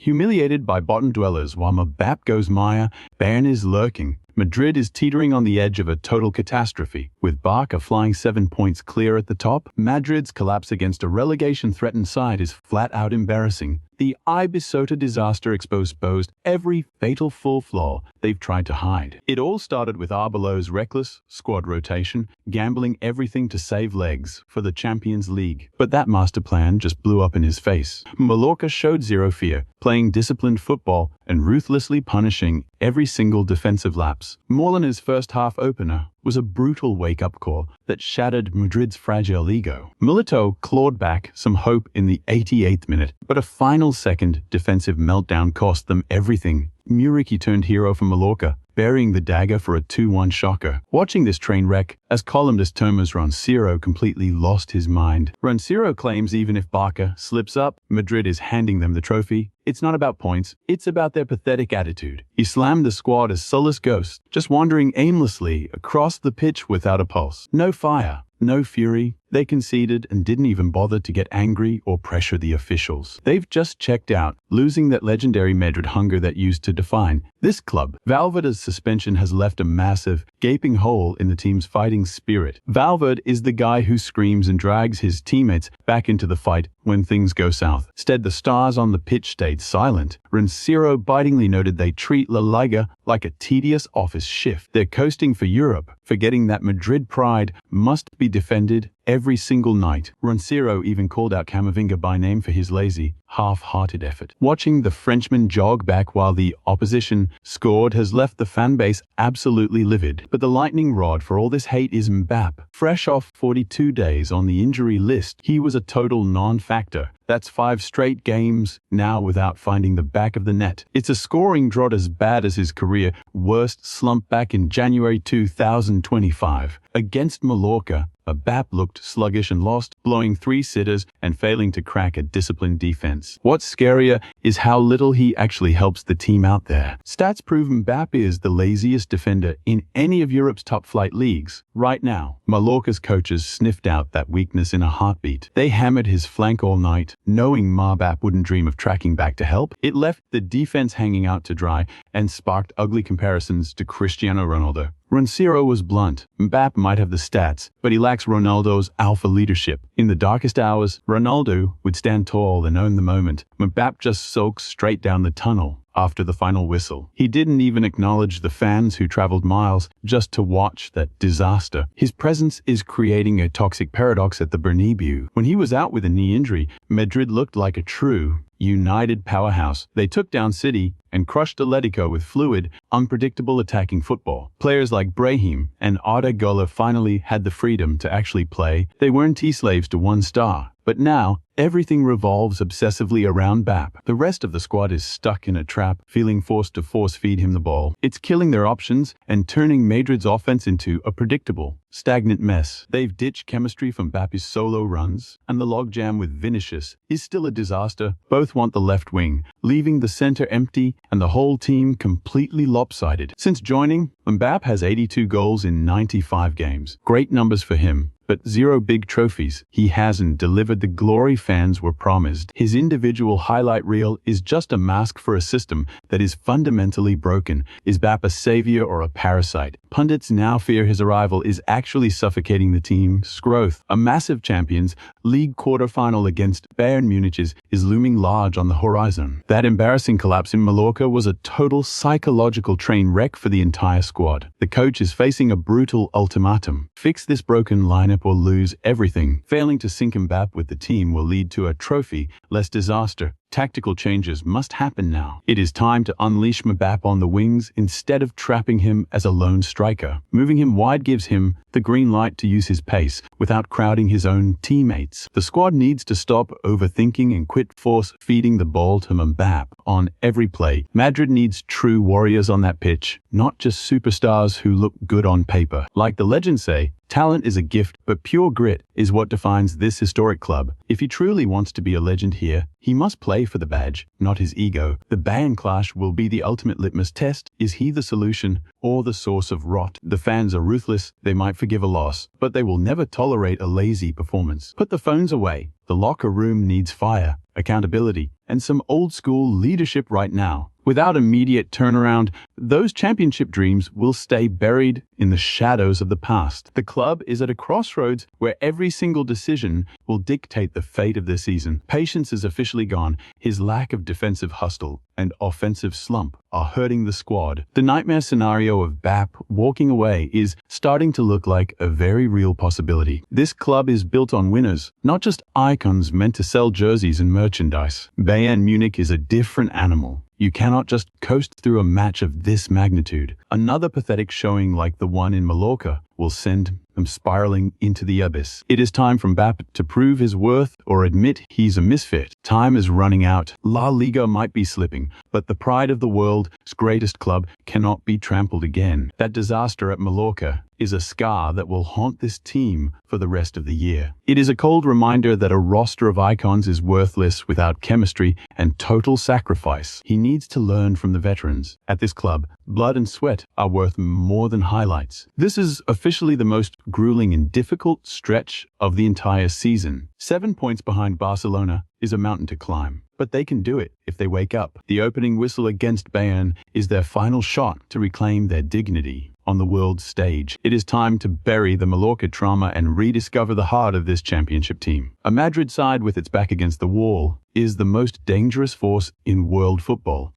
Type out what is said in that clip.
Humiliated by bottom dwellers while Mbappe goes Maya, Bayern is lurking. Madrid is teetering on the edge of a total catastrophe. With Barca flying 7 points clear at the top, Madrid's collapse against a relegation-threatened side is flat-out embarrassing. The Ibiza disaster exposed every fatal flaw they've tried to hide. It all started with Arbeloa's reckless squad rotation, gambling everything to save legs for the Champions League. But that master plan just blew up in his face. Mallorca showed zero fear, playing disciplined football and ruthlessly punishing every single defensive lapse. Molina's first half opener was a brutal wake-up call that shattered Madrid's fragile ego. Milito clawed back some hope in the 88th minute, but a final second defensive meltdown cost them everything. Muriqi turned hero for Mallorca, burying the dagger for a 2-1 shocker. Watching this train wreck, as columnist Thomas Roncero completely lost his mind. Roncero claims even if Barca slips up, Madrid is handing them the trophy. It's not about points, it's about their pathetic attitude. He slammed the squad as soulless ghosts, just wandering aimlessly across the pitch without a pulse. No fire, no fury. They conceded and didn't even bother to get angry or pressure the officials. They've just checked out, losing that legendary Madrid hunger that used to define this club. Valverde's suspension has left a massive, gaping hole in the team's fighting spirit. Valverde is the guy who screams and drags his teammates back into the fight when things go south. Instead, the stars on the pitch stayed silent. Roncero bitingly noted they treat La Liga like a tedious office shift. They're coasting for Europe, forgetting that Madrid pride must be defended every single night. Roncero even called out Camavinga by name for his lazy, half-hearted effort. Watching the Frenchman jog back while the opposition scored has left the fanbase absolutely livid. But the lightning rod for all this hate is Mbappe. Fresh off 42 days on the injury list, he was a total non-factor. That's 5 straight games now without finding the back of the net. It's a scoring drought as bad as his career worst slump back in January 2025. Against Mallorca, Mbappe looked sluggish and lost, blowing 3 sitters and failing to crack a disciplined defense. What's scarier is how little he actually helps the team out there. Stats prove Mbappe is the laziest defender in any of Europe's top-flight leagues right now. Mallorca's coaches sniffed out that weakness in a heartbeat. They hammered his flank all night, knowing Mbappe wouldn't dream of tracking back to help. It left the defense hanging out to dry and sparked ugly comparisons to Cristiano Ronaldo. Roncero was blunt. Mbappe might have the stats, but he lacks Ronaldo's alpha leadership. In the darkest hours, Ronaldo would stand tall and own the moment. Mbappe just sulks straight down the tunnel after the final whistle. He didn't even acknowledge the fans who traveled miles just to watch that disaster. His presence is creating a toxic paradox at the Bernabeu. When he was out with a knee injury, Madrid looked like a true, united powerhouse. They took down City and crushed Atletico with fluid, unpredictable attacking football. Players like Brahim and Arda Güler finally had the freedom to actually play. They weren't T-slaves to one star. But now, everything revolves obsessively around Mbappe. The rest of the squad is stuck in a trap, feeling forced to force-feed him the ball. It's killing their options and turning Madrid's offense into a predictable, stagnant mess. They've ditched chemistry from Mbappe's solo runs, and the logjam with Vinicius is still a disaster. Both want the left wing, leaving the center empty and the whole team completely lopsided. Since joining, Mbappe has 82 goals in 95 games. Great numbers for him, but 0 big trophies. He hasn't delivered the glory fans were promised. His individual highlight reel is just a mask for a system that is fundamentally broken. Is Mbappe a savior or a parasite? Pundits now fear his arrival is actually suffocating the team's growth. A massive Champions League quarterfinal against Bayern Munich is looming large on the horizon. That embarrassing collapse in Mallorca was a total psychological train wreck for the entire squad. The coach is facing a brutal ultimatum. Fix this broken lineup or lose everything. Failing to sync Mbappe with the team will lead to a trophy, less disaster. Tactical changes must happen now. It is time to unleash Mbappe on the wings instead of trapping him as a lone striker. Moving him wide gives him the green light to use his pace without crowding his own teammates. The squad needs to stop overthinking and quit force-feeding the ball to Mbappe on every play. Madrid needs true warriors on that pitch, not just superstars who look good on paper. Like the legends say, talent is a gift, but pure grit is what defines this historic club. If he truly wants to be a legend here, he must play for the badge, not his ego. The Bayern clash will be the ultimate litmus test. Is he the solution or the source of rot? The fans are ruthless. They might forgive a loss, but they will never tolerate a lazy performance. Put the phones away. The locker room needs fire, accountability, and some old-school leadership right now. Without immediate turnaround, those championship dreams will stay buried in the shadows of the past. The club is at a crossroads where every single decision will dictate the fate of the season. Patience is officially gone. His lack of defensive hustle and offensive slump are hurting the squad. The nightmare scenario of Mbappe walking away is starting to look like a very real possibility. This club is built on winners, not just icons meant to sell jerseys and merchandise. Bayern Munich is a different animal. You cannot just coast through a match of this magnitude. Another pathetic showing like the one in Mallorca will send them spiraling into the abyss. It is time for Mbappe to prove his worth or admit he's a misfit. Time is running out. La Liga might be slipping, but the pride of the world's greatest club cannot be trampled again. That disaster at Mallorca is a scar that will haunt this team for the rest of the year. It is a cold reminder that a roster of icons is worthless without chemistry and total sacrifice. He needs to learn from the veterans. At this club, blood and sweat are worth more than highlights. This is officially the most grueling and difficult stretch of the entire season. 7 points behind Barcelona is a mountain to climb, but they can do it if they wake up. The opening whistle against Bayern is their final shot to reclaim their dignity on the world stage. It is time to bury the Mallorca trauma and rediscover the heart of this championship team. A Madrid side with its back against the wall is the most dangerous force in world football.